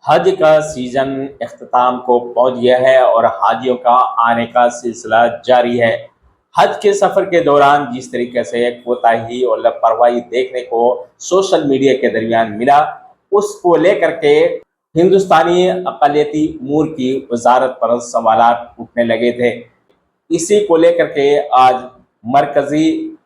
हज का सीजन अख्ताम को पहुंच गया है और हाजियों का आने का सिलसिला जारी है। हज के सफर के दौरान जिस तरीके से कोताही और लापरवाही देखने को सोशल मीडिया के दरमियान मिला, उसको लेकर के हिंदुस्तानी अक़लियती उमूर की वजारत पर सवालात उठने लगे थे। इसी को लेकर के आज मरकजी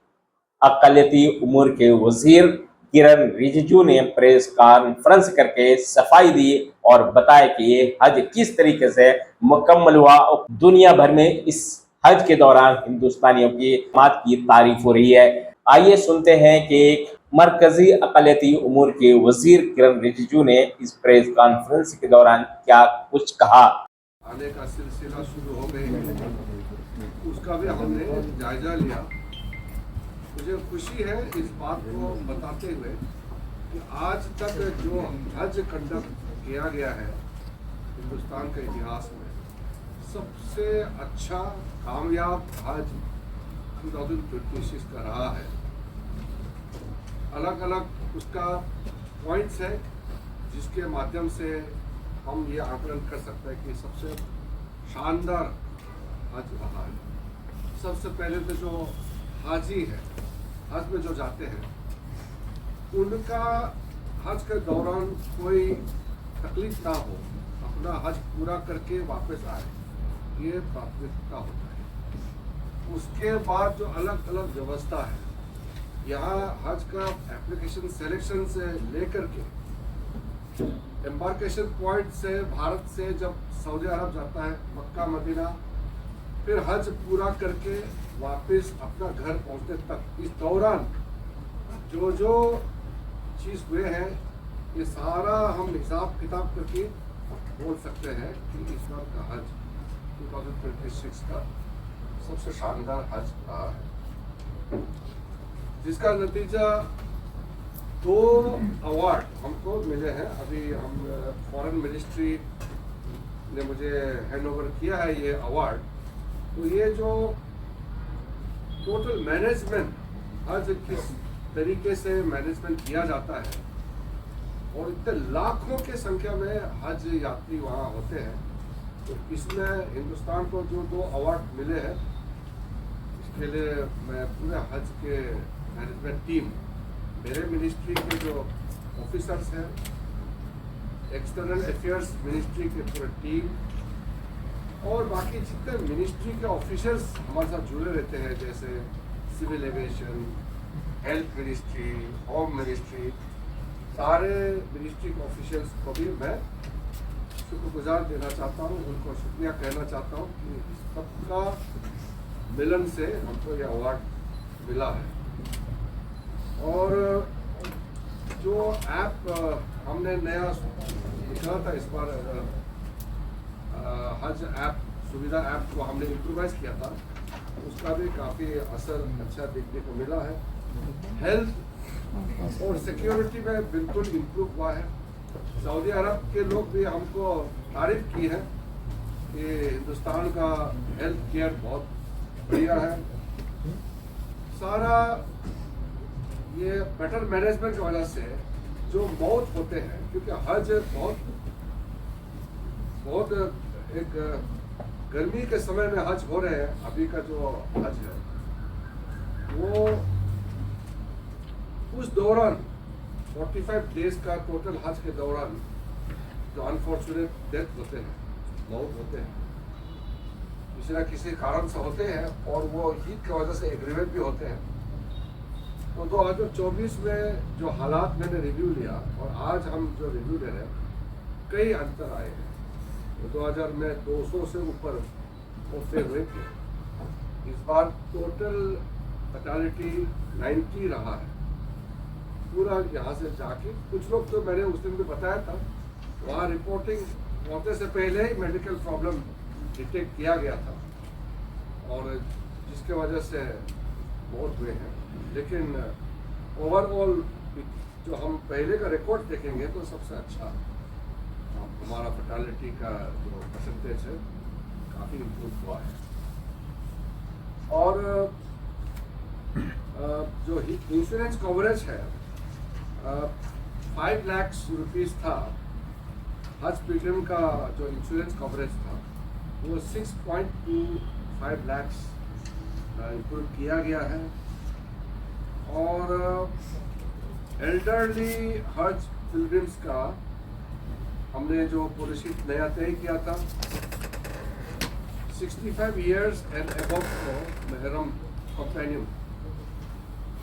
अक़लियती उमूर के वजीर किरण रिजिजू ने प्रेस कॉन्फ्रेंस करके सफाई दी और बताया कि ये हज किस तरीके से मुकम्मल हुआ और दुनिया भर में इस हज के दौरान हिंदुस्तानियों की बात की तारीफ हो रही है। आइए सुनते हैं कि मरकजी अक़लियती उमूर के वजीर किरण रिजिजू ने इस प्रेस कॉन्फ्रेंस के दौरान क्या कुछ कहा। आने का सिलसिला शुरू हो गई, उसका भी हमने जायजा लिया। मुझे खुशी है इस बात को बताते हुए कि आज तक जो हज कंडक्ट किया गया है हिंदुस्तान के इतिहास में, सबसे अच्छा कामयाब हज 2026 का रहा है। अलग अलग उसका पॉइंट्स है जिसके माध्यम से हम ये आकलन कर सकते हैं कि सबसे शानदार हज रहा है। सबसे पहले तो जो हाजी है, हज में जो जाते हैं, उनका हज के दौरान कोई तकलीफ ना हो, अपना हज पूरा करके वापस आए, ये प्राथमिकता होता है। उसके बाद जो अलग अलग व्यवस्था है, यहाँ हज का एप्लीकेशन सिलेक्शन से लेकर के एम्बार्केशन पॉइंट से भारत से जब सऊदी अरब जाता है, मक्का मदीना, फिर हज पूरा करके वापस अपना घर पहुंचने तक, इस दौरान जो जो चीज़ हुए हैं, ये सारा हम हिसाब किताब करके बोल सकते हैं कि इस बार का हज 2026 का सबसे शानदार हज रहा है, जिसका नतीजा 2 अवार्ड हमको मिले हैं। अभी हम फॉरेन मिनिस्ट्री ने मुझे हैंड ओवर किया है ये अवार्ड। तो ये जो टोटल मैनेजमेंट, हज किस तरीके से मैनेजमेंट किया जाता है और इतने लाखों के संख्या में हज यात्री वहाँ होते हैं, तो इसमें हिंदुस्तान को जो 2 अवार्ड मिले हैं, इसके लिए मैं पूरे हज के मैनेजमेंट टीम, मेरे मिनिस्ट्री के जो ऑफिसर्स हैं, एक्सटर्नल अफेयर्स मिनिस्ट्री के पूरे टीम और बाकी जितने मिनिस्ट्री के ऑफिसर्स हमारे साथ जुड़े रहते हैं, जैसे civil aviation, health ministry, home ministry, सारे मिनिस्ट्री के ऑफिसर्स को भी मैं शुक्रगुजार देना चाहता हूँ, उनको शुक्रिया कहना चाहता हूँ कि सबका मिलन से हमको ये अवार्ड मिला है। और जो ऐप हमने नया निकाला था इस बार, हज ऐप, सुविधा ऐप को हमने इम्प्रोवाइज किया था, उसका भी काफ़ी असर अच्छा देखने को मिला है। हेल्थ और सिक्योरिटी में बिल्कुल इम्प्रूव हुआ है। सऊदी अरब के लोग भी हमको तारीफ की है कि हिंदुस्तान का हेल्थ केयर बहुत बढ़िया है। सारा ये बेटर मैनेजमेंट की वजह से जो मौत होते हैं, क्योंकि हज बहुत एक गर्मी के समय में हज हो रहे हैं, अभी का जो हज है वो उस दौरान 45 डेज का टोटल हज के दौरान जो अनफॉर्चुनेट डेथ होते हैं, मौत होते हैं, किसी न किसी कारण से होते हैं और वो हीट की वजह से एग्रीवेट भी होते हैं। तो 2024 में जो हालात मैंने रिव्यू लिया और आज हम जो रिव्यू ले रहे हैं, कई अंतर आए हैं। तो 2000 में 200 से ऊपर मौतें हुए थे, इस बार टोटल फैटालिटी 90 रहा है पूरा यहाँ से जाके। कुछ लोग तो मैंने उस दिन भी बताया था, वहाँ रिपोर्टिंग होने से पहले ही मेडिकल प्रॉब्लम डिटेक्ट किया गया था और जिसके वजह से मौत हुए हैं। लेकिन ओवरऑल जो हम पहले का रिकॉर्ड देखेंगे तो सबसे अच्छा हमारा फैटालिटी का जो परसेंटेज है काफ़ी इम्प्रूव हुआ है। और जो इंश्योरेंस कवरेज है 5 लाख रुपीज़ था, हज पिलग्रिम का जो इंश्योरेंस कवरेज था वो 6.25 लाख इम्प्रूव किया गया है। और एल्डरली हज पिलग्रिम्स का हमने जो पॉलिसी नया तय किया था 65 इयर्स एंड अबव को महरम कंपेनियन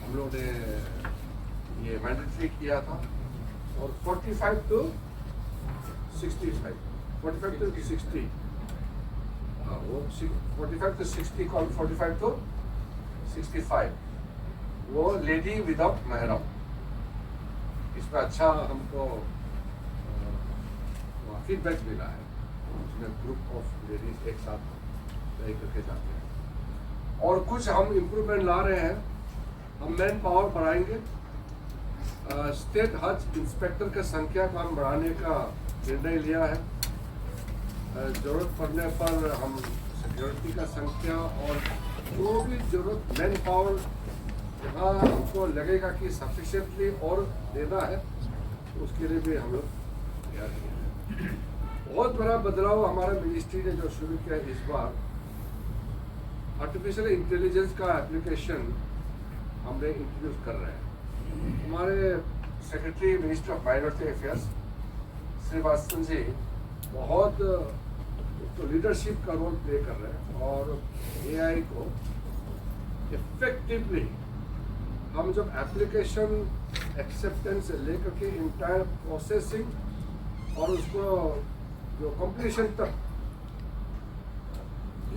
हम लोग ने ये मैंडेटरी किया था। और 45 to 65, 45 to 60, हाँ वो 45 to 60 कॉल 45 to 65 वो लेडी विदाउट महरम। इसमें अच्छा हमको फीडबैक मिला है, उसमें ग्रुप ऑफ लेडीज एक साथ तय करके जाते हैं। और कुछ हम इम्प्रूवमेंट ला रहे हैं, हम मैन पावर बढ़ाएंगे। स्टेट हज इंस्पेक्टर का संख्या को हम बढ़ाने का निर्णय लिया है। ज़रूरत पड़ने पर हम सिक्योरिटी का संख्या और जो भी जरूरत मैन पावर जहाँ हमको लगेगा कि सफिशिएंटली और देना है तो उसके लिए भी हम लोग तैयार किए हैं। बहुत बड़ा बदलाव हमारा मिनिस्ट्री ने जो शुरू किया इस बार, आर्टिफिशियल इंटेलिजेंस का एप्लीकेशन हमने इंट्रोड्यूस कर रहे हैं। हमारे secretary minister of minority affairs Srivastava ji बहुत तो लीडरशिप का रोल प्ले कर रहे हैं और एआई को इफेक्टिवली हम जब एप्लीकेशन एक्सेप्टेंस से लेकर के इंटायर प्रोसेसिंग और उसको जो कंप्लीशन तक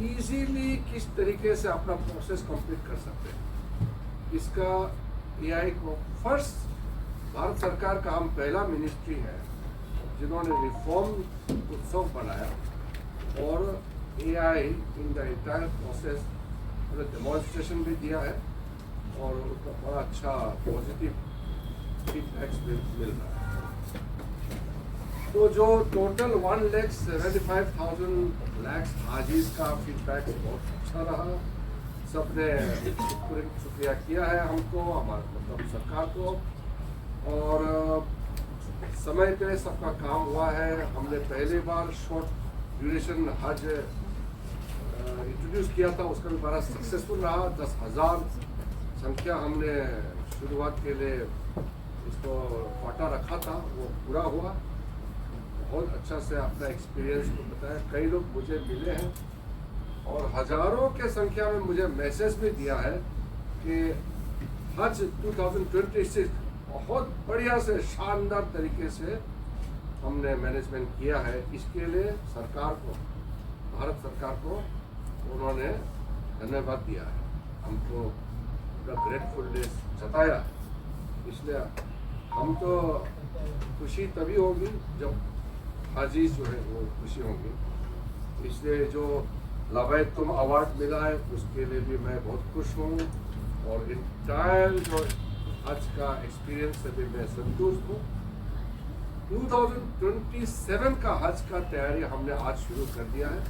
इजीली किस तरीके से अपना प्रोसेस कंप्लीट कर सकते हैं, इसका एआई को फर्स्ट भारत सरकार का हम पहला मिनिस्ट्री है जिन्होंने रिफॉर्म उत्सव बनाया और AI in the entire process demonstration भी दिया है और उसका बड़ा अच्छा पॉजिटिव फीडबैक्स मिल रहा है। तो जो टोटल 1,75,000 हाजीज का फीडबैक बहुत अच्छा रहा। सबने शुक्रिया किया है हमको, हमारे मतलब सरकार को, और समय पे सबका काम हुआ है। हमने पहली बार शॉर्ट ड्यूरेशन हज इंट्रोड्यूस किया था, उसका भी बड़ा सक्सेसफुल रहा। 10,000 संख्या हमने शुरुआत के लिए इसको क्वाटा रखा था, वो पूरा हुआ। बहुत अच्छा से अपना एक्सपीरियंस को बताया। कई लोग मुझे मिले हैं और हजारों के संख्या में मुझे मैसेज भी दिया है कि हज 2026 बहुत बढ़िया से शानदार तरीके से हमने मैनेजमेंट किया है। इसके लिए सरकार को, भारत सरकार को उन्होंने धन्यवाद दिया है, हमको पूरा ग्रेटफुलनेस जताया। इसलिए हम तो खुशी तभी होगी जब हाजीज जो है वो खुशी होंगी। इसलिए जो लबैक तुम अवार्ड मिला है उसके लिए भी मैं बहुत खुश हूँ और इंटायर जो आज का एक्सपीरियंस से भी मैं संतुष्ट हूँ। 2027 का हज का तैयारी हमने आज शुरू कर दिया है।